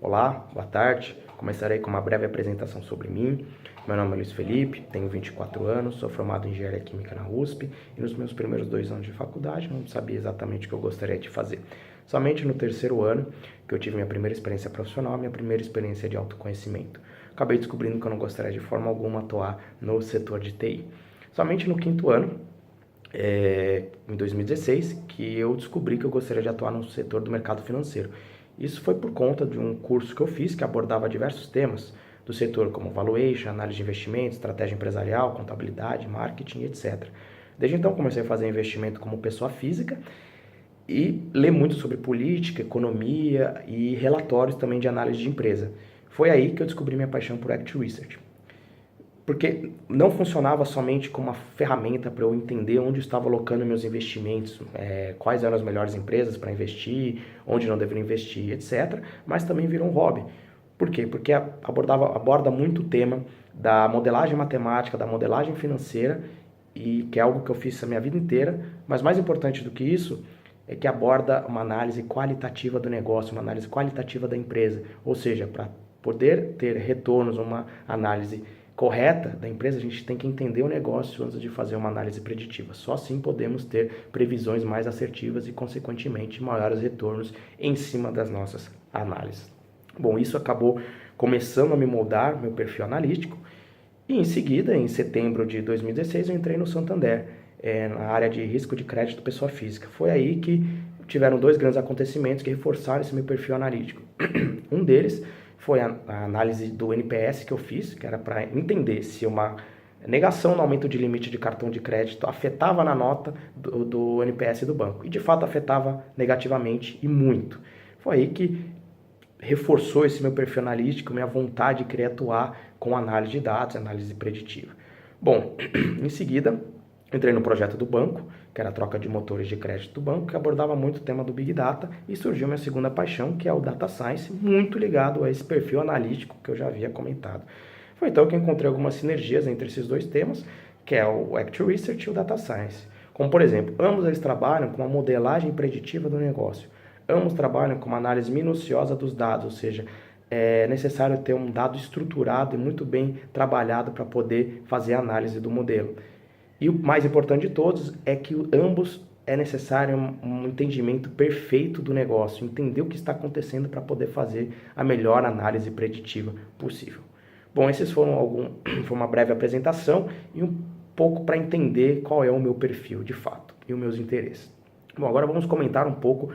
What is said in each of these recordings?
Olá, boa tarde. Começarei com uma breve apresentação sobre mim. Meu nome é Luiz Felipe, tenho 24 anos, sou formado em Engenharia Química na USP e nos meus primeiros 2 anos de faculdade não sabia exatamente o que eu gostaria de fazer. Somente no terceiro ano que eu tive minha primeira experiência profissional, minha primeira experiência de autoconhecimento. Acabei descobrindo que eu não gostaria de forma alguma atuar no setor de TI. Somente no quinto ano, em 2016, que eu descobri que eu gostaria de atuar no setor do mercado financeiro. Isso foi por conta de um curso que eu fiz que abordava diversos temas do setor, como valuation, análise de investimentos, estratégia empresarial, contabilidade, marketing, etc. Desde então comecei a fazer investimento como pessoa física e ler muito sobre política, economia e relatórios também de análise de empresa. Foi aí que eu descobri minha paixão por Equity Research. Porque não funcionava somente como uma ferramenta para eu entender onde estava alocando meus investimentos, quais eram as melhores empresas para investir, onde não deveria investir, etc. Mas também virou um hobby. Por quê? Porque aborda muito o tema da modelagem matemática, da modelagem financeira, e que é algo que eu fiz a minha vida inteira. Mas mais importante do que isso, é que aborda uma análise qualitativa do negócio, uma análise qualitativa da empresa. Ou seja, para poder ter retornos, uma análise correta da empresa, a gente tem que entender o negócio antes de fazer uma análise preditiva. Só assim podemos ter previsões mais assertivas e, consequentemente, maiores retornos em cima das nossas análises. Bom, isso acabou começando a me moldar meu perfil analítico e, em seguida, em setembro de 2016, eu entrei no Santander, na área de risco de crédito pessoa física. Foi aí que tiveram 2 grandes acontecimentos que reforçaram esse meu perfil analítico. Um deles foi a análise do NPS que eu fiz, que era para entender se uma negação no aumento de limite de cartão de crédito afetava na nota do NPS do banco. E de fato afetava negativamente e muito. Foi aí que reforçou esse meu perfil analítico, minha vontade de querer atuar com análise de dados, análise preditiva. Bom, em seguida, entrei no projeto do banco, que era a troca de motores de crédito do banco, que abordava muito o tema do Big Data, e surgiu minha segunda paixão, que é o Data Science, muito ligado a esse perfil analítico que eu já havia comentado. Foi então que encontrei algumas sinergias entre esses 2 temas, que é o Equity Research e o Data Science. Como, por exemplo, ambos eles trabalham com a modelagem preditiva do negócio. Ambos trabalham com uma análise minuciosa dos dados, ou seja, é necessário ter um dado estruturado e muito bem trabalhado para poder fazer a análise do modelo. E o mais importante de todos é que ambos é necessário um entendimento perfeito do negócio, entender o que está acontecendo para poder fazer a melhor análise preditiva possível. Bom, esses foi uma breve apresentação e um pouco para entender qual é o meu perfil de fato e os meus interesses. Bom, agora vamos comentar um pouco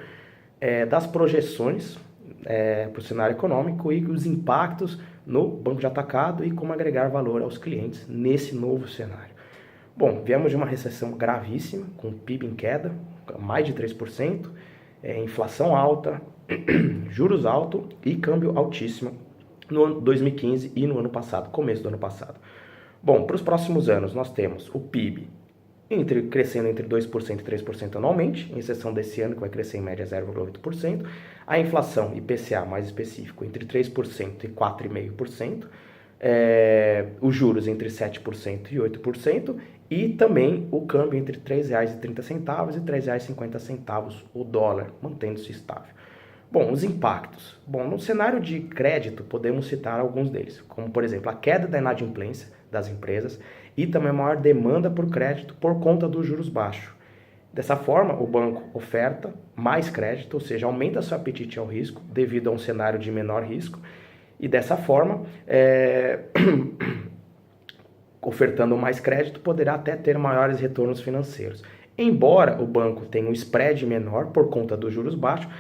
das projeções para o cenário econômico e os impactos no banco de atacado e como agregar valor aos clientes nesse novo cenário. Bom, viemos de uma recessão gravíssima, com PIB em queda, mais de 3%, inflação alta, juros altos e câmbio altíssimo no ano 2015 e no ano passado, começo do ano passado. Bom, para os próximos anos nós temos o PIB crescendo entre 2% e 3% anualmente, em exceção desse ano que vai crescer em média 0,8%, a inflação IPCA mais específico entre 3% e 4,5%, os juros entre 7% e 8%, e também o câmbio entre R$ 3,30 e R$ 3,50 o dólar, mantendo-se estável. Bom, os impactos. Bom, no cenário de crédito, podemos citar alguns deles, como, por exemplo, a queda da inadimplência das empresas e também a maior demanda por crédito por conta dos juros baixos. Dessa forma, o banco oferta mais crédito, ou seja, aumenta seu apetite ao risco devido a um cenário de menor risco, e dessa forma, ofertando mais crédito, poderá até ter maiores retornos financeiros. Embora o banco tenha um spread menor por conta dos juros baixos,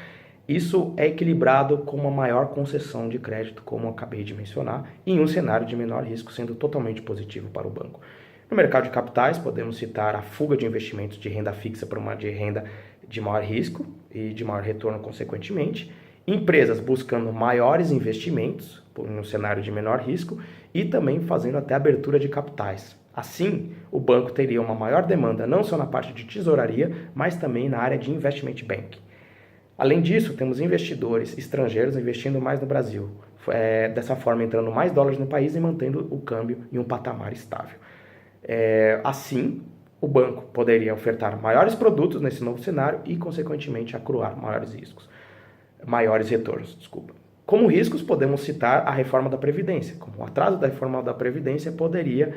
isso é equilibrado com uma maior concessão de crédito, como eu acabei de mencionar, em um cenário de menor risco, sendo totalmente positivo para o banco. No mercado de capitais, podemos citar a fuga de investimentos de renda fixa para uma de renda de maior risco e de maior retorno consequentemente, empresas buscando maiores investimentos no cenário de menor risco e também fazendo até abertura de capitais. Assim, o banco teria uma maior demanda não só na parte de tesouraria, mas também na área de investment banking. Além disso, temos investidores estrangeiros investindo mais no Brasil, dessa forma entrando mais dólares no país e mantendo o câmbio em um patamar estável. Assim, o banco poderia ofertar maiores produtos nesse novo cenário e, consequentemente, acruar maiores retornos. Como riscos, podemos citar a reforma da Previdência. Como o atraso da reforma da Previdência poderia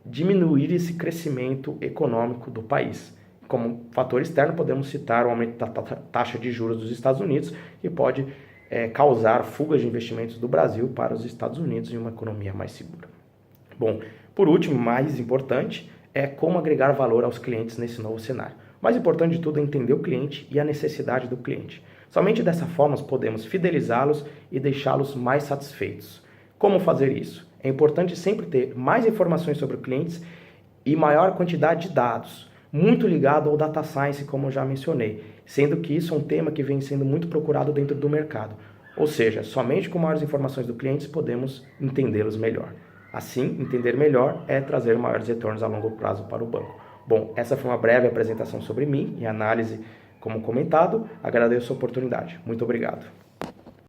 diminuir esse crescimento econômico do país. Como fator externo, podemos citar o aumento da taxa de juros dos Estados Unidos, que pode causar fugas de investimentos do Brasil para os Estados Unidos em uma economia mais segura. Bom, por último, mais importante, é como agregar valor aos clientes nesse novo cenário. O mais importante de tudo é entender o cliente e a necessidade do cliente. Somente dessa forma podemos fidelizá-los e deixá-los mais satisfeitos. Como fazer isso? É importante sempre ter mais informações sobre os clientes e maior quantidade de dados, muito ligado ao data science, como eu já mencionei, sendo que isso é um tema que vem sendo muito procurado dentro do mercado. Ou seja, somente com maiores informações do cliente podemos entendê-los melhor. Assim, entender melhor é trazer maiores retornos a longo prazo para o banco. Bom, essa foi uma breve apresentação sobre mim e análise como comentado. Agradeço a oportunidade. Muito obrigado.